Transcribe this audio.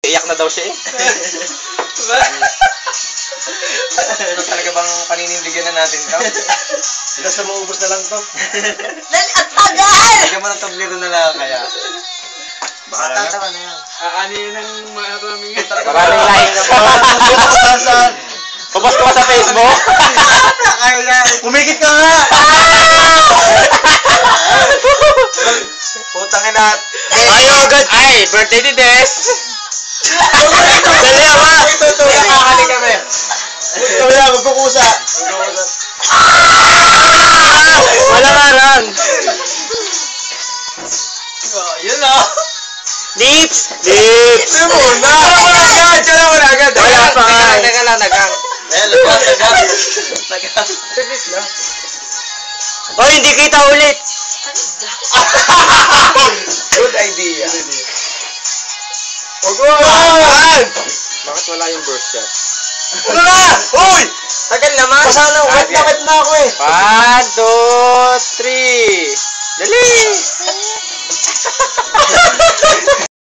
Iyak na daw siya eh. Ito talaga bang paninindigan na natin ito? Basta maubos na lang to. At tagal! Hindi ka man ang tablero na lang kaya. Matatawa na yan. Ano yun ang maraming Maraming likes. Pabas ko sa Facebook. Umikit ka nga! Putang ina. Ayaw agad! Ay, birthday ni Des. Dali ba? Nakakali kami. Kami na, magkukusa. Wala nga lang. Yun o. Lips! Lips! Ano mo na? Wala agad! Wala mo na agad! Wala pa nga. Teka lang, nagang. Tagang. Saglit lang. Hoy, hindi kita ulit. Good idea. Huwag! Bakit wala yung burst shot? Ano na? Uy! Tagal naman. Pasana, wet na ako eh. 1, 2,